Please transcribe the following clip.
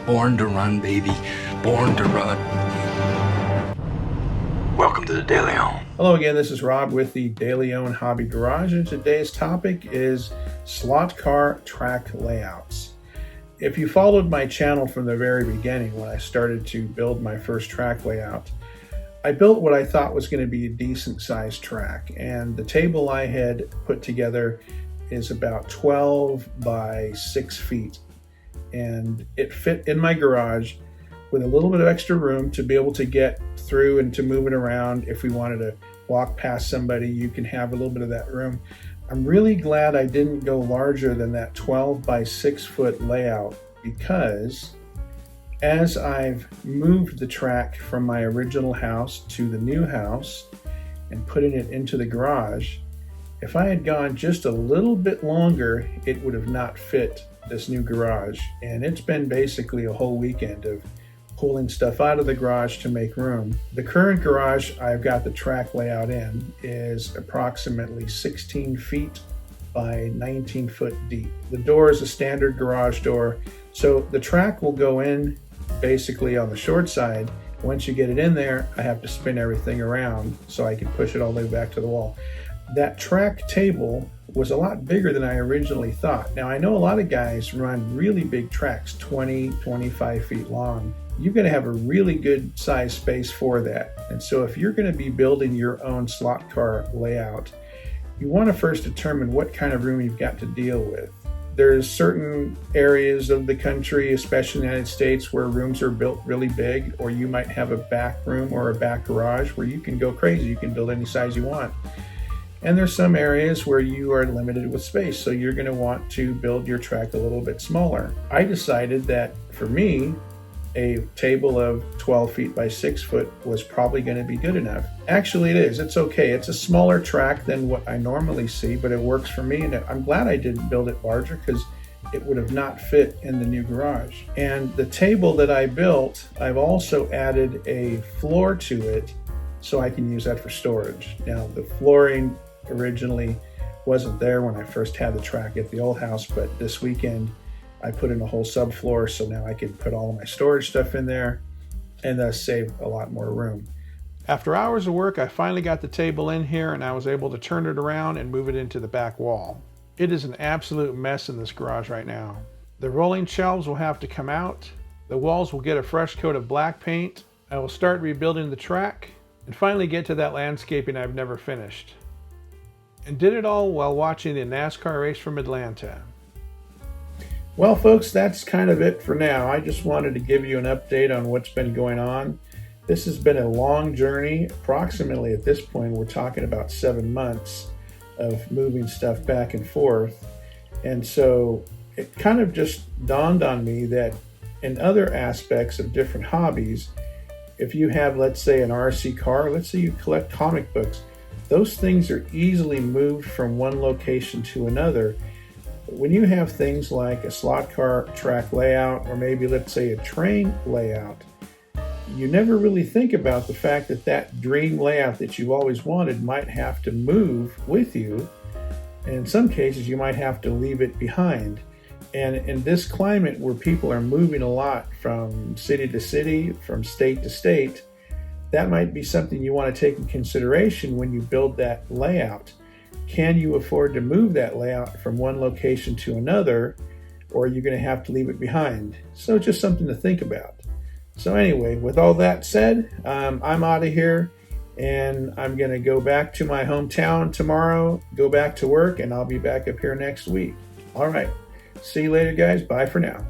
Born to run, baby. Born to run. Welcome to the De Leon. Hello again, this is Rob with the De Leon Hobby Garage, and today's topic is slot car track layouts. If you followed my channel from the very beginning when I started to build my first track layout, I built what I thought was going to be a decent sized track, and the table I had put together is about 12 by 6 feet, and it fit in my garage with a little bit of extra room to be able to get through and to move it around. If we wanted to walk past somebody, you can have a little bit of that room. I'm really glad I didn't go larger than that 12 by 6 foot layout, because as I've moved the track from my original house to the new house and putting it into the garage, if I had gone just a little bit longer, it would have not fit this new garage. And it's been basically a whole weekend of pulling stuff out of the garage to make room. The current garage I've got the track layout in is approximately 16 feet by 19 foot deep. The door is a standard garage door, so the track will go in basically on the short side. Once you get it in there, I have to spin everything around so I can push it all the way back to the wall. That track table was a lot bigger than I originally thought. Now, I know a lot of guys run really big tracks, 20, 25 feet long. You've got to have a really good size space for that. And so if you're going to be building your own slot car layout, you want to first determine what kind of room you've got to deal with. There's certain areas of the country, especially in the United States, where rooms are built really big, or you might have a back room or a back garage where you can go crazy. You can build any size you want. And there's some areas where you are limited with space, so you're going to want to build your track a little bit smaller. I decided that for me, a table of 12 feet by 6 foot was probably going to be good enough. Actually, it is. It's okay. It's a smaller track than what I normally see, but it works for me, and I'm glad I didn't build it larger, because it would have not fit in the new garage. And the table that I built, I've also added a floor to it so I can use that for storage. Now, the flooring originally wasn't there when I first had the track at the old house, but this weekend I put in a whole subfloor, so now I can put all of my storage stuff in there and thus save a lot more room. After hours of work, I finally got the table in here, and I was able to turn it around and move it into the back wall. It is an absolute mess in this garage right now. The rolling shelves will have to come out. The walls will get a fresh coat of black paint. I will start rebuilding the track and finally get to that landscaping I've never finished. And did it all while watching the NASCAR race from Atlanta. Well, folks, that's kind of it for now. I just wanted to give you an update on what's been going on. This has been a long journey. Approximately at this point, we're talking about 7 months of moving stuff back and forth. And so it kind of just dawned on me that in other aspects of different hobbies, if you have, let's say, an RC car, let's say you collect comic books, those things are easily moved from one location to another. But when you have things like a slot car track layout, or maybe let's say a train layout, you never really think about the fact that that dream layout that you always wanted might have to move with you. And in some cases, you might have to leave it behind. And in this climate where people are moving a lot from city to city, from state to state, that might be something you want to take in consideration when you build that layout. Can you afford to move that layout from one location to another, or are you going to have to leave it behind? So just something to think about. So anyway, with all that said, I'm out of here, and I'm going to go back to my hometown tomorrow, go back to work, and I'll be back up here next week. All right. See you later, guys. Bye for now.